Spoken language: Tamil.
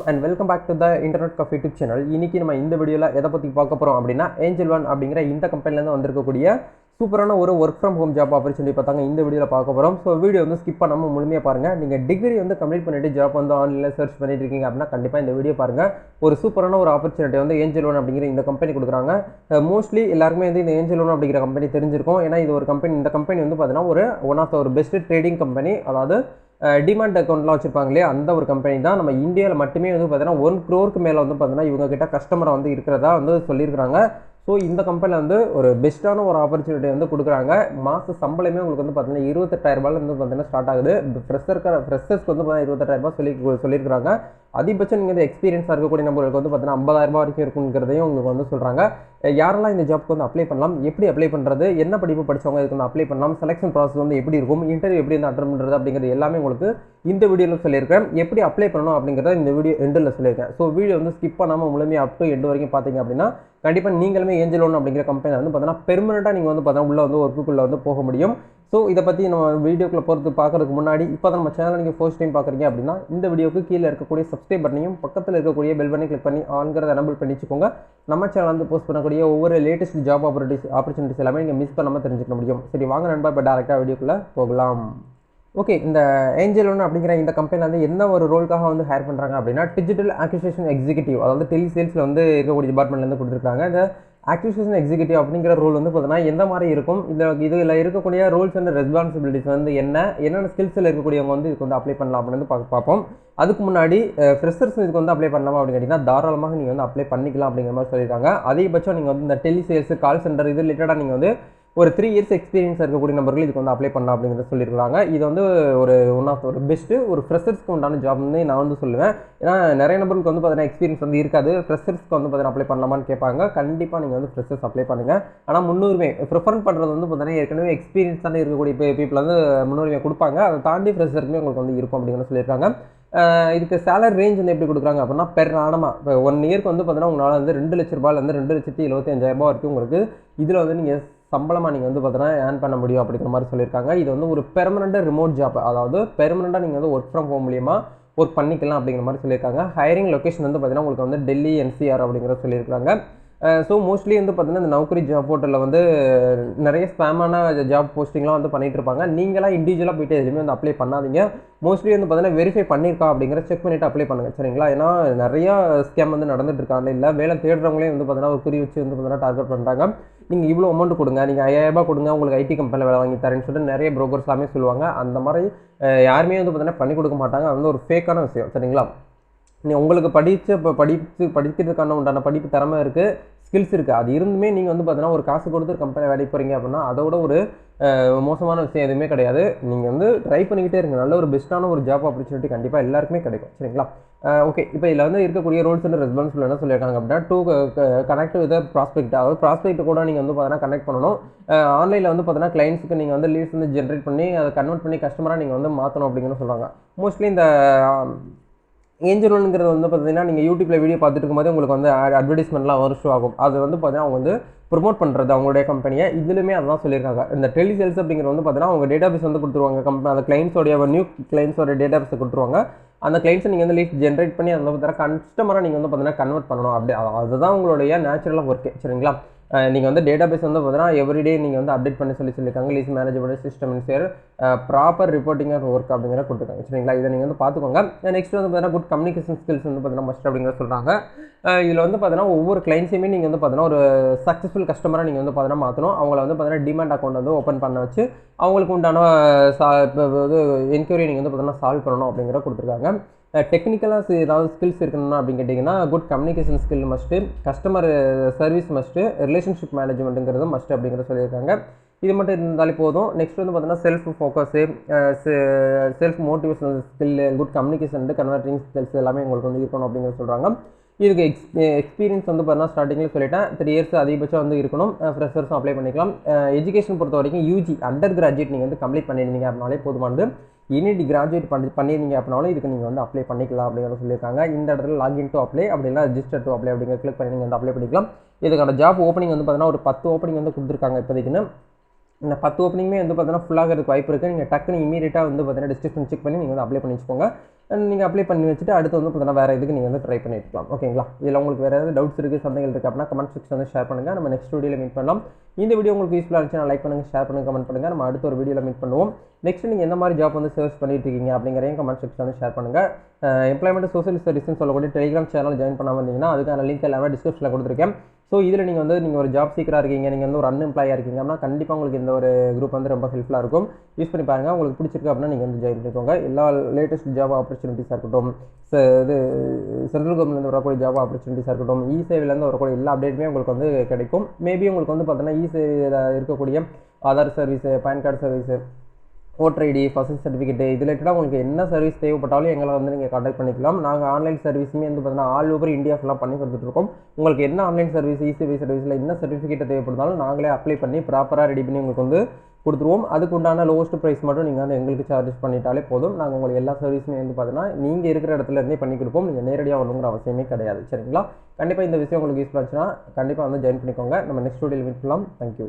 and welcome back to the Internet Cafe YouTube channel. இன்னைக்கு நம்ம இந்த வீடியோல எதை பத்தி பார்க்க போறோம் அப்படினா Angel One அப்படிங்கற இந்த கம்பெனில இருந்து வந்திருக்கக்கூடிய சூப்பரான ஒரு work from home job opportunity பார்த்தாங்க இந்த வீடியோல பார்க்க போறோம். சோ வீடியோ வந்து ஸ்கிப் பண்ணாம முழுமையா பாருங்க. நீங்க டிகிரி வந்து கம்ப்ளீட் பண்ணிட்டு ஜாப் வந்து ஆன்லைன்ல சர்ச் பண்ணிட்டு இருக்கீங்க அப்படினா கண்டிப்பா இந்த வீடியோ பாருங்க. ஒரு சூப்பரான ஒரு ஆப்பர்சூனிட்டி வந்து Angel One அப்படிங்கற இந்த கம்பெனி கொடுக்குறாங்க. மோஸ்ட்லி எல்லாருமே வந்து இந்த Angel One அப்படிங்கற கம்பெனி தெரிஞ்சிருக்கும். ஏனா இது ஒரு கம்பெனி இந்த கம்பெனி வந்து பாத்தீனா ஒரு one of the best trading company. அதாவது டிமாண்ட் அக்கௌண்ட்லாம் வச்சிருப்பாங்களே அந்த ஒரு கம்பெனி தான். நம்ம இந்தியாவில் மட்டுமே வந்து பார்த்தீங்கன்னா 1 crore மேலே வந்து பார்த்தீங்கன்னா இவங்க கிட்ட கஸ்டமரை வந்து இருக்கிறதா வந்து சொல்லியிருக்கிறாங்க. ஸோ இந்த கம்பெனியில் வந்து ஒரு பெஸ்ட்டான ஒரு ஆப்பர்ச்சுனிட்டி வந்து கொடுக்குறாங்க. மாத சம்பளமே உங்களுக்கு வந்து பார்த்தீங்கன்னா 28,000 வந்து பார்த்தீங்கன்னா ஸ்டார்ட் ஆகுது. ஃப்ரெஷர்ஸ்க்கு வந்து பார்த்தீங்கன்னா 28,000 சொல்லியிருக்காங்க. அதிகபட்சம் நீங்கள் வந்து எக்ஸ்பீரியன்ஸாக இருக்கக்கூடிய நம்பருக்கு வந்து பார்த்தீங்கன்னா 50,000 வரைக்கும் இருக்குங்கிறதையும் உங்களுக்கு வந்து சொல்கிறாங்க. யாரெல்லாம் இந்த ஜாப்க்கு வந்து அப்ளை பண்ணலாம், எப்படி அப்ளை பண்ணுறது, என்ன படிப்பு படித்தவங்க இதுக்கு வந்து அப்ளை பண்ணலாம், செலெக்ஷன் ப்ராசஸ் வந்து எப்படி இருக்கும், இன்டர்வியூ எப்படி வந்து அட்டெண்ட் பண்ணுறது அப்படிங்கிறது எல்லாமே உங்களுக்கு இந்த வீடியோவில் சொல்லியிருக்கேன். எப்படி அப்ளை பண்ணணும் அப்படிங்கிறத இந்த வீடியோ எண்டில் சொல்லியிருக்கேன். ஸோ வீடியோ வந்து ஸ்கிப் பண்ணாமல் முழுமையாக அப் டு எண்டு வரைக்கும் பார்த்தீங்க அப்படின்னா கண்டிப்பாக நீங்களுமே Angel One அப்படிங்கிற கம்பெனியில் வந்து பார்த்தீங்கன்னா பெர்மனெண்ட்டாக நீங்கள் வந்து பார்த்தீங்கன்னா உள்ளே வந்து ஒர்க்குள்ளே வந்து போக முடியும். ஸோ இதை பற்றி நம்ம வீடியோக்குள்ளே போகிறது பார்க்குறதுக்கு முன்னாடி இப்போ தான் நம்ம சேனல் நீங்கள் ஃபர்ஸ்ட் டைம் பார்க்குறீங்க அப்படின்னா இந்த வீடியோக்கு கீழே இருக்கக்கூடிய சப்ஸ்கிரைப் பட்டனையும் பக்கத்தில் இருக்கக்கூடிய பெல் பட்டனை கிளிக் பண்ணி ஆன்கிறத எனபிள் பண்ணி வச்சுக்கோங்க. நம்ம சேனல் வந்து போஸ்ட் பண்ணக்கூடிய ஒவ்வொரு லேட்டஸ்ட் ஜாப் ஆப்பர்ச்சுனிட்டிஸ் எல்லாமே நீங்கள் மிஸ் பண்ணாமல் தெரிஞ்சுக்க முடியும். சரி வாங்க நண்பா, இப்போ டேரெக்டாக வீடியோக்குள்ளே போகலாம். ஓகே, இந்த Angel One அப்படிங்கிற இந்த கம்பெனியில் வந்து என்ன ஒரு ரோலுக்காக வந்து ஹையர் பண்ணுறாங்க அப்படின்னா டிஜிட்டல் அக்விசிஷன் எக்ஸிக்யூட்டிவ், அதாவது டெலி சேல்ஸில் வந்து இருக்கக்கூடிய டிபார்ட்மெண்ட்லேருந்து கொடுத்துருக்காங்க. இந்த அக்விசிஷன் எக்ஸிக்யூட்டிவ் அப்படிங்கிற ரோல் வந்து பார்த்தீங்கன்னா எந்த மாதிரி இருக்கும், இதில் இருக்கக்கூடிய ரோல்ஸ் அண்ட் ரெஸ்பான்சிபிலிட்டிஸ் வந்து என்னென்ன ஸ்கில்ஸில் இருக்கக்கூடியவங்க வந்து இதுக்கு வந்து அப்ளை பண்ணலாம் அப்படின்னு வந்து பார்ப்போம். அதுக்கு முன்னாடி ஃப்ரெஷர்ஸ் இதுக்கு வந்து அப்ளை பண்ணலாமா அப்படின்னு கேட்டிங்கன்னா தாராளமாக நீங்கள் வந்து அப்ளை பண்ணிக்கலாம் அப்படிங்கிற மாதிரி சொல்லியிருக்காங்க. அதிகபட்சம் நீங்கள் வந்து இந்த டெலி சேல்ஸ், கால் சென்டர் இது ரிலேட்டடாக நீங்கள் வந்து ஒரு 3 years எக்ஸ்பீரியன்ஸ் இருக்கக்கூடிய நபர்கள் இதுக்கு வந்து அப்ளை பண்ணலாம் அப்படிங்கிறத சொல்லியிருக்காங்க. இது வந்து ஒன் ஆஃப் ஒரு பெஸ்ட்டு ஒரு ஃப்ரெஷர்ஸ்க்கு உண்டான ஜாப் வந்து நான் வந்து சொல்லுவேன். ஏன்னா நிறைய நபர்களுக்கு வந்து பார்த்தீங்கன்னா எக்ஸ்பீரியன்ஸ் வந்து இருக்காது. ஃப்ரெஷர்ஸ்க்கு வந்து பார்த்தீங்கன்னா அப்ளை பண்ணலாமான்னு கேட்பாங்க. கண்டிப்பாக நீங்கள் வந்து ஃப்ரெஷர்ஸ் அப்ளை பண்ணுங்கள். ஆனால் முன்னுரிமை ப்ரிஃபர் பண்ணுறது வந்து பார்த்தீங்கன்னா ஏற்கனவே எக்ஸ்பீரியன்ஸ் தானே இருக்கக்கூடிய பீப்புள் வந்து முன்னுரிமை கொடுப்பாங்க. அதை தாண்டி ஃப்ரெஷருக்குமே உங்களுக்கு வந்து இருக்கும் அப்படிங்கிறது சொல்லியிருக்காங்க. இதுக்கு சேலரி ரேஞ்ச் வந்து எப்படி கொடுக்குறாங்க அப்படின்னா பெர் ஆனமாக இப்போ 1 yearக்கு வந்து பார்த்தீங்கன்னா உங்களால் வந்து 2 லட்ச ரூபாயிலேருந்து 2,75,000 வரைக்கும் உங்களுக்கு இதில் வந்து நீங்கள் சம்பளமாக நீங்கள் வந்து பார்த்தீங்கன்னா ஏர்ன் பண்ண முடியும் அப்படிங்கிற மாதிரி சொல்லியிருக்காங்க. இது வந்து ஒரு பெர்மனெண்ட் ரிமோட் ஜாப், அதாவது பெர்மனெண்ட்டாக நீங்கள் வந்து ஒர்க் ஃப்ரம் ஹோம் மூலியமாக ஒர்க் பண்ணிக்கலாம் அப்படிங்கிற மாதிரி சொல்லியிருக்காங்க. ஹையரிங் லொக்கேஷன் வந்து பார்த்தீங்கன்னா உங்களுக்கு வந்து டெல்லி NCR அப்படிங்கிறத சொல்லியிருக்காங்க. ஸோ மோஸ்ட்லி வந்து பார்த்தீங்கன்னா இந்த நௌக்கரி ஜாப் போர்ட்டலில் வந்து நிறைய ஸ்பேமான ஜாப் போஸ்டிங்லாம் வந்து பண்ணிகிட்டு இருப்பாங்க. நீங்களாம் இண்டிவிஜுவலாக போய்ட்டு எதுவுமே வந்து அப்ளை பண்ணாதீங்க. மோஸ்ட்லி வந்து பார்த்தீங்கன்னா வெரிஃபை பண்ணியிருக்கா அப்படிங்கிற செக் பண்ணிவிட்டு அப்ளை பண்ணுங்கள், சரிங்களா? ஏன்னா நிறையா ஸ்கேம் வந்து நடந்துட்டு இருக்காங்க. இல்லை வேலை தேடுறவங்களே வந்து பார்த்தீங்கன்னா ஒரு குறி வச்சு வந்து பார்த்தீங்கன்னா டார்கெட் பண்ணுறாங்க. நீங்கள் இவ்வளோ அமௌண்ட் கொடுங்க, நீங்கள் 5,000 ரூபாய் கொடுங்க, உங்களுக்கு IT கம்பெனியில் வேலை வாங்கி தரேன்னு சொல்லிட்டு நிறைய ப்ரோக்கர்ஸ் எல்லாமே சொல்லுவாங்க. அந்த மாதிரி யாருமே வந்து பார்த்தீங்கன்னா பண்ணி கொடுக்க மாட்டாங்க. அது வந்து ஒரு ஃபேக்கான விஷயம், சரிங்களா? உங்களுக்கு படிக்கிறதுக்கான உண்டான படிப்பு திறமை இருக்குது, ஸ்கில்ஸ் இருக்குது. அது இருந்துமே நீங்கள் வந்து பார்த்தீங்கன்னா ஒரு காசு கொடுத்து ஒரு கம்பெனி வேலைக்கு போகிறீங்க அப்படின்னா அதோட ஒரு மோசமான விஷயம் எதுவுமே கிடையாது. நீங்கள் வந்து ட்ரை பண்ணிக்கிட்டே இருங்க. நல்ல ஒரு பெஸ்ட்டான ஒரு ஜாப் ஆப்பர்ச்சுனிட்டி கண்டிப்பாக எல்லாருக்குமே கிடைக்கும், சரிங்களா? ஓகே, இப்போ இதில் வந்து இருக்கக்கூடிய ரோல்ஸ் அண்ட் ரெஸ்பான்சிபிலிட்டி என்ன சொல்லியிருக்காங்க அப்படின்னா டூ கனெக்ட் வித் ப்ராஸ்பெக்ட், அதாவது ப்ராஸ்பெக்ட் கூட நீங்கள் வந்து பார்த்தீங்கன்னா கனெக்ட் பண்ணணும். ஆன்லைனில் வந்து பார்த்தீங்கன்னா கிளைண்ட்ஸுக்கு நீங்கள் வந்து லீட்ஸ் வந்து ஜென்ரேட் பண்ணி அதை கன்வெர்ட் பண்ணி கஸ்டமராக நீங்கள் வந்து மாற்றணும் அப்படிங்கிற சொல்கிறாங்க. மோஸ்ட்லி இந்த Angel Oneங்கிறது வந்து பார்த்தீங்கன்னா நீங்கள் யூடியூப்பில் வீடியோ பார்த்துட்டு இருக்கும்போது உங்களுக்கு வந்து அட்வர்டைஸ்மெண்ட்லாம் ஷோ ஆகும். அது வந்து பார்த்தீங்கன்னா அவங்க வந்து ப்ரொமோட் பண்ணுறது அவங்களுடைய கம்பெனியை. இதுலையுமே அதான் சொல்லியிருக்காங்க. இந்த டெலி சேல்ஸ் அப்படிங்கிறது வந்து பார்த்தீங்கன்னா அவங்க டேட்டாபேஸ் வந்து கொடுத்துருவாங்க. அந்த கிளைண்ட்ஸோடைய நியூ கிளைண்ட்ஸோட டேட்டாபேஸை கொடுத்துருவாங்க. அந்த கிளைண்ட்ஸை நீங்கள் வந்து லீட் ஜென்ரேட் பண்ணி அந்த பார்த்தீங்கன்னா கஸ்டமராக நீங்கள் வந்து பார்த்தீங்கன்னா கன்வெர்ட் பண்ணணும். அப்படி அதுதான் உங்களுடைய நேச்சுரலாக ஒர்க்கு, சரிங்களா? நீங்கள் வந்து டேட்டாபேஸ் வந்து பார்த்தீங்கன்னா எவ்ரிடே நீங்கள் வந்து அப்டேட் பண்ணி சொல்லியிருக்காங்க. Lease management system ensure proper reporting of work அப்படிங்கிற கொடுத்துருக்காங்க, சரிங்களா? இதை நீங்கள் வந்து பார்த்துக்கோங்க. நெக்ஸ்ட் வந்து பார்த்தீங்கன்னா குட் கம்யூனிகேஷன் ஸ்கில்ஸ் வந்து பார்த்தீங்கன்னா மஸ்ட் அப்படிங்கிற சொல்கிறாங்க. இதில் வந்து பார்த்தீங்கன்னா ஒவ்வொரு கிளைண்ட்ஸையுமே நீங்கள் வந்து பார்த்தீங்கன்னா ஒரு சக்ஸஸ்ஃபுல் கஸ்டமராக நீங்கள் வந்து பார்த்தீங்கன்னா மாற்றணும். அவங்கள வந்து பார்த்தீங்கன்னா டிமாண்ட் அக்கௌண்ட் வந்து ஓப்பன் பண்ண வச்சு அவங்களுக்கு உண்டான என்கொயரி நீங்கள் வந்து பார்த்தீங்கன்னா சால்வ் பண்ணணும் அப்படிங்கிற கொடுத்துருக்காங்க. டெக்னிக்கலாக ஏதாவது ஸ்கில்ஸ் இருக்கணும்னா அப்படின்னு கேட்டிங்கன்னா good communication skill must, customer service must, relationship மேனேஜ்மெண்ட்டுங்கிறது மஸ்ட் அப்படிங்கிற சொல்லியிருக்காங்க. இது மட்டும் இருந்தாலே போதும். நெக்ஸ்ட் வந்து பார்த்தீங்கன்னா self focus, self motivational skill, good communication, converting skills எல்லாமே உங்களுக்கு வந்து இருக்கணும் அப்படிங்கிற சொல்கிறாங்க. இதுக்கு எக்ஸ்பீரியன்ஸ் வந்து பார்த்தீங்கன்னா ஸ்டார்டிங்கில் சொல்லிட்டேன் 3 years அதிகபட்சம் வந்து இருக்கணும். ஃப்ரெஷர்ஸும் அப்ளை பண்ணிக்கலாம். எஜுகேஷன் பொறுத்த வரைக்கும் UG அண்டர் கிராஜுவேட் நீங்கள் வந்து கம்ப்ளீட் பண்ணியிருந்தீங்க அப்படின்னாலே போதுமானது. எனி கிராஜுவேட் பண்ணியிருந்தீங்க அப்படின்னாலும் இதுக்கு நீங்கள் வந்து அப்ளை பண்ணிக்கலாம் அப்படிங்கிறத சொல்லியிருக்காங்க. இந்த இடத்துல லாகின் டு அப்ளை அப்படின்னா ரெஜிஸ்டர் டு அப்ளை அப்படிங்கிற கிளிக் பண்ணி நீங்கள் வந்து அப்ளை பண்ணிக்கலாம். இதுக்கான ஜாப் ஓப்பனிங் வந்து பார்த்தீங்கன்னா ஒரு 10 ஓப்பனிங் வந்து கொடுத்துருக்காங்க இப்போதைக்குன்னு. இந்த 10 ஓப்பனிங்குமே வந்து பார்த்தீங்கன்னா ஃபுல்லாகிறதுக்கு வாய்ப்பு இருக்குது. நீங்கள் டக்குன்னு இமீடியட்டாக வந்து பார்த்தீங்கன்னா டிஸ்கிரிப்ஷன் செக் பண்ணி நீங்கள் வந்து அப்ளை பண்ணி வச்சுக்கோங்க. நீங்கள் அப்ளை பண்ணி வச்சுட்டு அடுத்து வந்து பார்த்தீங்கன்னா வேறு இதுக்கு நீங்கள் வந்து ட்ரை பண்ணிட்டுருக்கலாம். ஓகேங்களா? இதில் உங்களுக்கு வேறு ஏதாவது டவுட்ஸ் இருக்குது, சந்தேகங்கள் இருக்குது அப்படின்னா கமெண்ட் செக்ஷன் வந்து ஷேர் பண்ணுங்கள். நம்ம நெக்ஸ்ட் வீடியோவில் மீட் பண்ணலாம். இந்த வீடியோ உங்களுக்கு யூஸ்ஃபுல்லாக இருந்துச்சுன்னா லைக் பண்ணுங்கள், ஷேர் பண்ணுங்கள், கமெண்ட் பண்ணுங்கள். நம்ம அடுத்த ஒரு வீடியோவில் மீட் பண்ணுவோம். நெக்ஸ்ட் நீங்கள் எந்த மாதிரி ஜாப் வந்து சர்ச் பண்ணிட்டு இருக்கீங்க அப்படிங்கிறதையும் கமெண்ட் செக்ஷன் வந்து ஷேர் பண்ணுங்கள். எம்ப்ளாய்மெண்ட் சோஷியல் சர்வீஸ்னு சொல்லக்கூடிய டெலிகிராம் சேனல் ஜாயின் பண்ணாமல் இருந்தீங்கன்னா அதுக்கான லிங்க் எல்லாமே டிஸ்கிரிப்ஷனில் கொடுத்துருக்கேன். ஸோ இதில் நீங்கள் ஒரு ஜாப் சீக்கராக இருக்கீங்க, நீங்கள் வந்து ஒரு அன்எம்ப்ளாயாக இருக்கீங்க அப்படின்னா கண்டிப்பாக உங்களுக்கு இந்த ஒரு குரூப் வந்து ரொம்ப ஹெல்ப்ஃபுல்லாக இருக்கும். யூஸ் பண்ணி பாருங்கள். உங்களுக்கு பிடிச்சிருக்கு அப்படின்னா நீங்கள் வந்து ஜாயின் பண்ணிக்கோங்க. எல்லா லேட்டஸ்ட் ஜாப் ஆப்பர்ச்சுனிட்டிஸாக இருக்கட்டும், இது சென்ட்ரல் கவர்மெண்ட்லேருந்து வரக்கூடிய ஜாப் ஆப்பர்ச்சுனிட்டிஸாக இருக்கட்டும், இ-சேவையிலேருந்து வரக்கூடிய எல்லா அப்டேட்டுமே உங்களுக்கு வந்து கிடைக்கும். மேபி உங்களுக்கு வந்து பார்த்தீங்கன்னா இ-சேவையில் இருக்கக்கூடிய Aadhaar service, pan card service, voter ID, person certificate இது ரிலேட்டடாக உங்களுக்கு என்ன சர்வீஸ் தேவைப்பட்டாலும் எங்களை வந்து நீங்கள் கான்டாக்ட் பண்ணிக்கலாம். நாங்கள் ஆன்லைன் சர்வீஸுமே வந்து பார்த்தீங்கன்னா ஆல் ஓவர் இந்தியா ஃபுல்லாக பண்ணி கொடுத்துட்ருக்கோம். உங்களுக்கு என்ன ஆன்லைன் சர்வீஸ், இ-சேவை சர்வீஸில் என்ன சர்டிஃபிகேட் தேவைப்படுதாலும் நாங்களே அப்ளை பண்ணி ப்ராப்பராக ரெடி பண்ணி உங்களுக்கு வந்து கொடுத்துருவோம். அதுக்கு உண்டான லோவஸ்ட் ப்ரைஸ் மட்டும் நீங்கள் வந்து எங்களுக்கு சார்ஜஸ் பண்ணிட்டாலே போதும். நாங்கள் உங்களுக்கு எல்லா சர்வீஸுமே வந்து பார்த்தீங்கன்னா நீங்கள் இருக்கிற இடத்துல இருந்தே பண்ணி கொடுப்போம். நீங்கள் நேரடியாக வரணுங்கிற அவசியமே கிடையாது. சரிங்களா? கண்டிப்பாக இந்த விஷயம் உங்களுக்கு யூஸ்ஃபுல்லாக இருந்துச்சுன்னா கண்டிப்பாக வந்து ஜாயின் பண்ணிக்கோங்க. நம்ம நெக்ஸ்ட் வீடியோவில் மீட் பண்ணலாம். தேங்க்யூ.